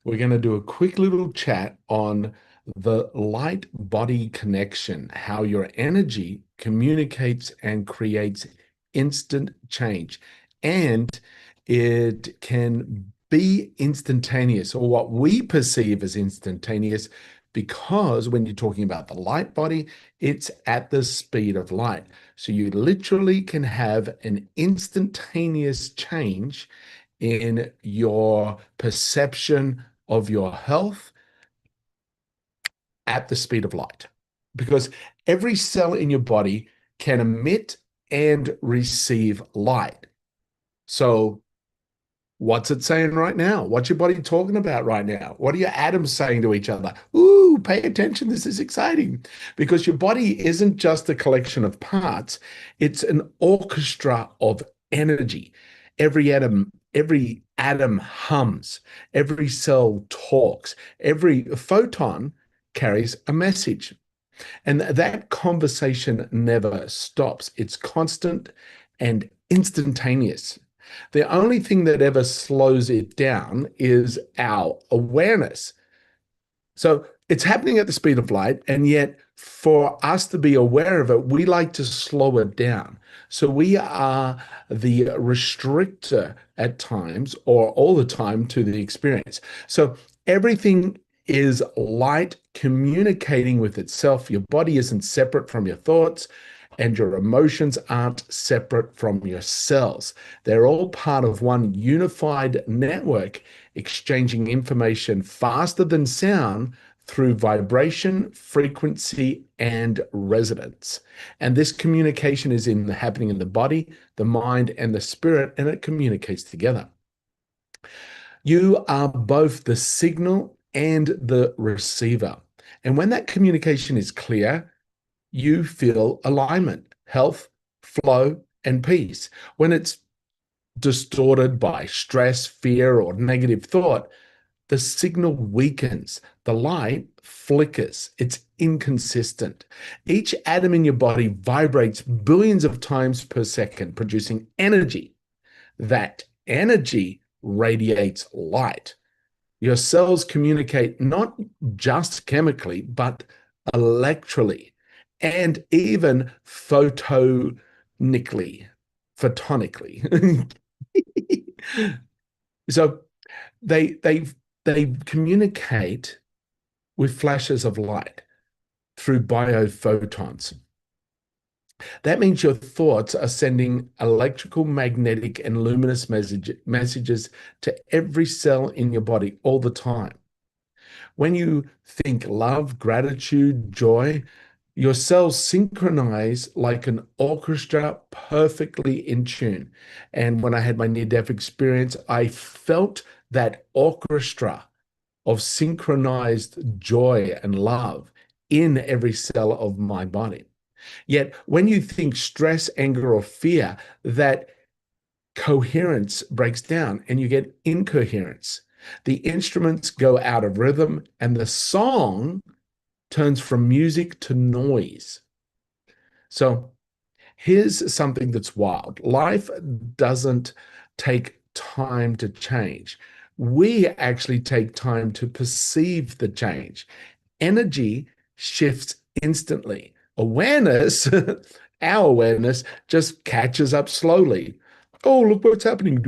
We're going to do a quick little chat on the light body connection, how your energy communicates and creates instant change. And it can be instantaneous, or what we perceive as instantaneous, because when you're talking about the light body, it's at the speed of light. So you literally can have an instantaneous change in your perception of your health at the speed of light. Because every cell in your body can emit and receive light. So, what's it saying right now? What's your body talking about right now? What are your atoms saying to each other? Ooh, pay attention. This is exciting. Because your body isn't just a collection of parts, it's an orchestra of energy. Every atom hums, every cell talks, every photon carries a message. And that conversation never stops. It's constant and instantaneous. The only thing that ever slows it down is our awareness. So it's happening at the speed of light, and yet for us to be aware of it, we like to slow it down. So we are the restrictor at times or all the time to the experience. So everything is light communicating with itself. Your body isn't separate from your thoughts, and your emotions aren't separate from your cells. They're all part of one unified network, exchanging information faster than sound through vibration, frequency, and resonance. And this communication is happening in the body, the mind, and the spirit, and it communicates together. You are both the signal and the receiver. And when that communication is clear, you feel alignment, health, flow, and peace. When it's distorted by stress, fear, or negative thought, the signal weakens, the light flickers, it's inconsistent. Each atom in your body vibrates billions of times per second, producing energy. That energy radiates light. Your cells communicate not just chemically, but electrically and even photonically. So they they they communicate with flashes of light through biophotons. That means your thoughts are sending electrical, magnetic, and luminous messages to every cell in your body all the time. When you think love, gratitude, joy, your cells synchronize like an orchestra, perfectly in tune. And when I had my near-death experience, I felt that orchestra of synchronized joy and love in every cell of my body. Yet when you think stress, anger, or fear, that coherence breaks down and you get incoherence. The instruments go out of rhythm and the song turns from music to noise. So here's something that's wild. Life doesn't take time to change. We actually take time to perceive the change. Energy shifts instantly. Awareness, our awareness, just catches up slowly. Oh, look what's happening.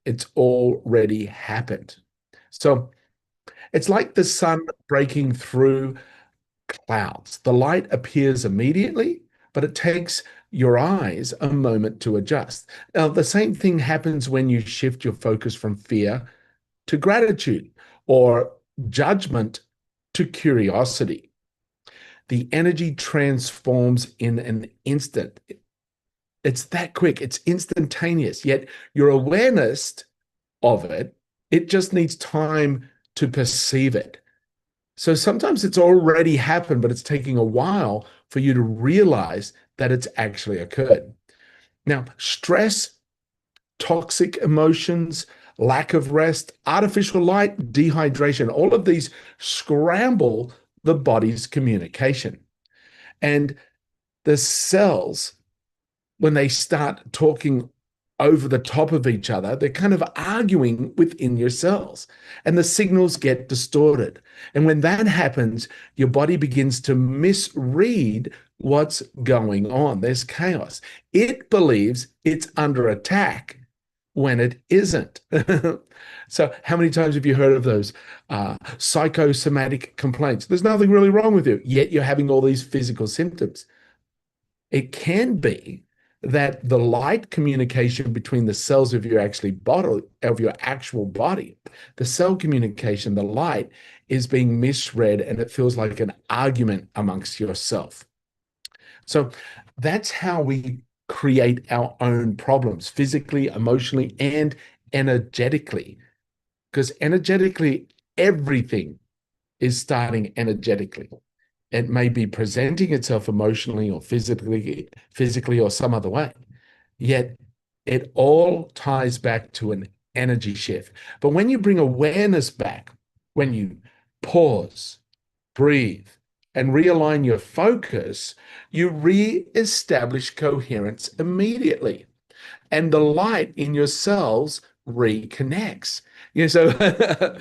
It's already happened. So it's like the sun breaking through clouds. The light appears immediately, but it takes your eyes a moment to adjust. Now, the same thing happens when you shift your focus from fear to gratitude or judgment to curiosity. The energy transforms in an instant. It's that quick, it's instantaneous, yet your awareness of it, it just needs time to perceive it. So sometimes it's already happened, but it's taking a while for you to realize that it's actually occurred. Now, stress, toxic emotions, lack of rest, artificial light, dehydration, all of these scramble the body's communication. And the cells, when they start talking over the top of each other. They're kind of arguing within your cells, and the signals get distorted. And when that happens, your body begins to misread what's going on. There's chaos. It believes it's under attack when it isn't. So, how many times have you heard of those psychosomatic complaints? There's nothing really wrong with you, yet you're having all these physical symptoms. It can be that the light communication between the cells of your actual body, the cell communication, the light is being misread, and it feels like an argument amongst yourself. So that's how we create our own problems physically, emotionally, and energetically. Because energetically, everything is starting energetically. It may be presenting itself emotionally or physically or some other way. Yet it all ties back to an energy shift. But when you bring awareness back, when you pause, breathe, and realign your focus, you re-establish coherence immediately. And the light in your cells reconnects. So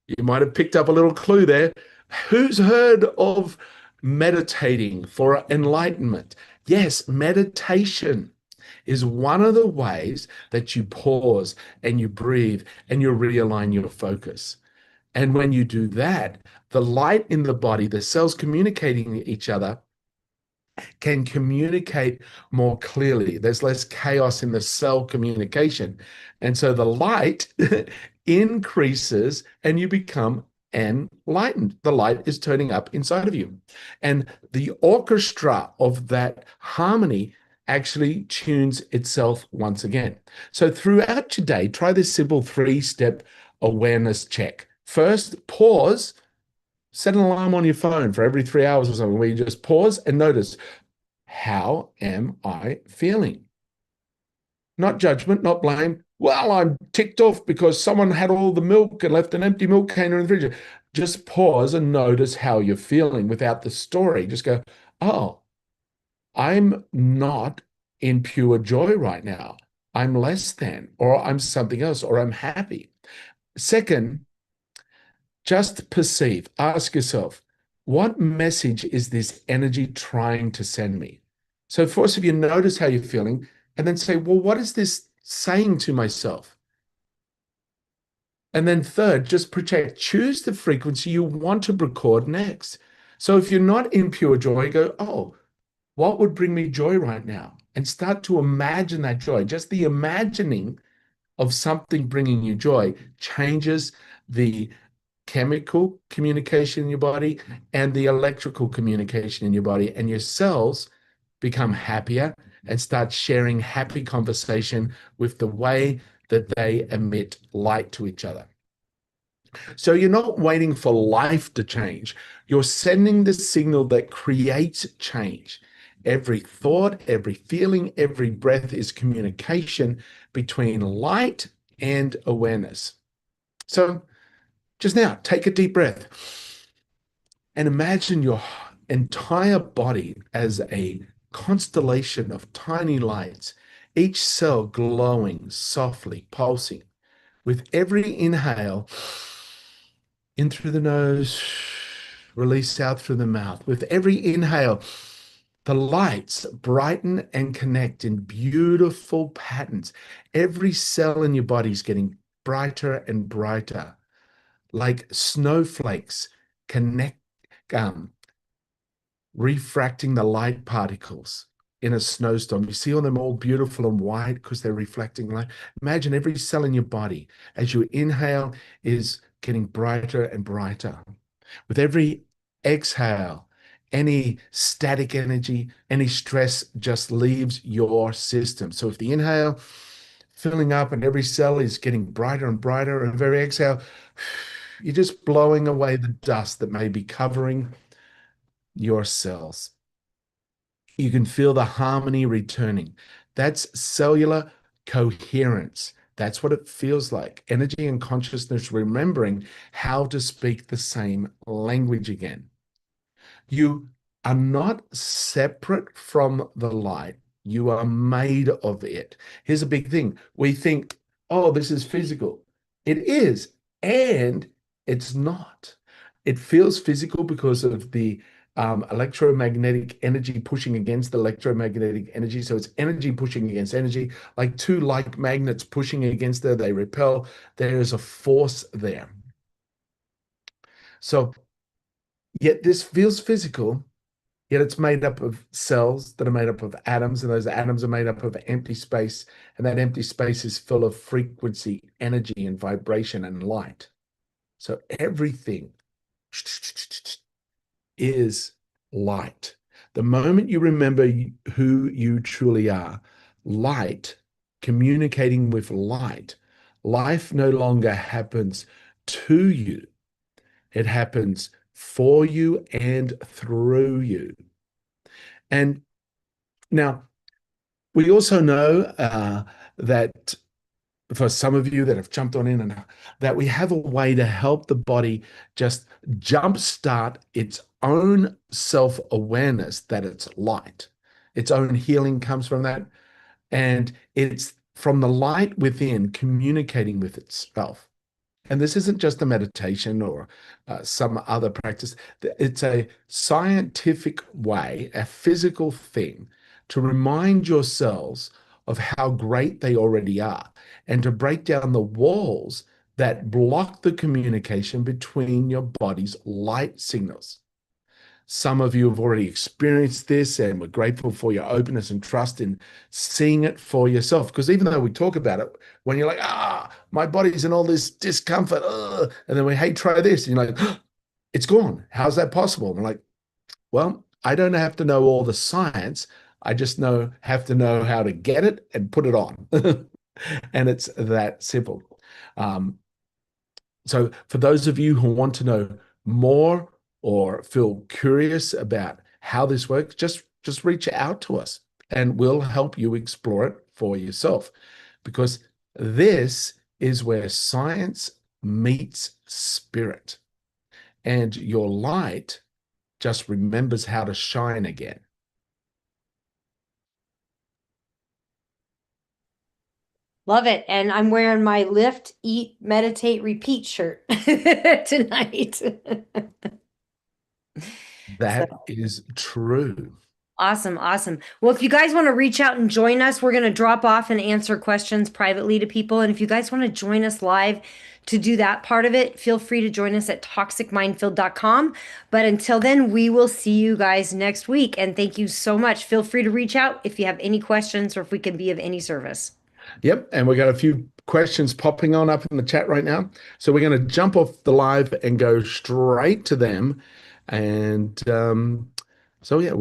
you might have picked up a little clue there. Who's heard of meditating for enlightenment? Yes, meditation is one of the ways that you pause and you breathe and you realign your focus. And when you do that, the light in the body, the cells communicating with each other, can communicate more clearly. There's less chaos in the cell communication. And so the light increases and you become enlightened. The light is turning up inside of you. And the orchestra of that harmony actually tunes itself once again. So throughout your day, try this simple 3-step awareness check. First, pause. Set an alarm on your phone for every 3 hours or something where you just pause and notice, how am I feeling? Not judgment, not blame. Well, I'm ticked off because someone had all the milk and left an empty milk container in the fridge. Just pause and notice how you're feeling without the story. Just go, oh, I'm not in pure joy right now. I'm less than, or I'm something else, or I'm happy. Second, just perceive. Ask yourself, what message is this energy trying to send me? So first of you, notice how you're feeling, and then say, well, what is this saying to myself? And then third, just project, choose the frequency you want to record next. So if you're not in pure joy, go, oh, what would bring me joy right now? And start to imagine that joy. Just the imagining of something bringing you joy changes the chemical communication in your body and the electrical communication in your body, and your cells become happier and start sharing happy conversation with the way that they emit light to each other. So you're not waiting for life to change. You're sending the signal that creates change. Every thought, every feeling, every breath is communication between light and awareness. So just now, take a deep breath and imagine your entire body as a constellation of tiny lights, each cell glowing, softly pulsing. With every inhale, in through the nose, release out through the mouth. With every inhale, the lights brighten and connect in beautiful patterns. Every cell in your body is getting brighter and brighter, like snowflakes connect, refracting the light particles in a snowstorm. You see all them all beautiful and white because they're reflecting light. Imagine every cell in your body as you inhale is getting brighter and brighter. With every exhale, any static energy, any stress just leaves your system. So if the inhale filling up and every cell is getting brighter and brighter, and every exhale, you're just blowing away the dust that may be covering your cells. You can feel the harmony returning. That's cellular coherence. That's what it feels like. Energy and consciousness remembering how to speak the same language again. You are not separate from the light. You are made of it. Here's a big thing. We think, oh, this is physical. It is, and it's not. It feels physical because of the electromagnetic energy pushing against the electromagnetic energy. So it's energy pushing against energy, like two like magnets pushing against there, they repel. There is a force there. So, yet this feels physical, yet it's made up of cells that are made up of atoms, and those atoms are made up of empty space, and that empty space is full of frequency, energy, and vibration and light. So everything is light. The moment you remember who you truly are, light, communicating with light, life no longer happens to you. It happens for you and through you. And now we also know that for some of you that have jumped on in and that we have a way to help the body just jumpstart its own self-awareness that it's light. Its own healing comes from that. And it's from the light within communicating with itself. And this isn't just a meditation or some other practice. It's a scientific way, a physical thing to remind your cells of how great they already are and to break down the walls that block the communication between your body's light signals. Some of you have already experienced this, and we're grateful for your openness and trust in seeing it for yourself. Because even though we talk about it, when you're like, my body's in all this discomfort, and then we, hey, try this, and you're like, it's gone. How's that possible? And I'm like, well, I don't have to know all the science. I just have to know how to get it and put it on. And it's that simple. So for those of you who want to know more or feel curious about how this works, just reach out to us and we'll help you explore it for yourself, because this is where science meets spirit, and your light just remembers how to shine again. Love it. And I'm wearing my lift, eat, meditate, repeat shirt tonight. So That is true. awesome, awesome. Well, if you guys want to reach out and join us, we're going to drop off and answer questions privately to people. And if you guys want to join us live to do that part of it, feel free to join us at toxicmindfield.com. But until then, we will see you guys next week. And thank you so much. Feel free to reach out if you have any questions or if we can be of any service. Yep, and we got a few questions popping on up in the chat right now. So we're going to jump off the live and go straight to them. And so, yeah,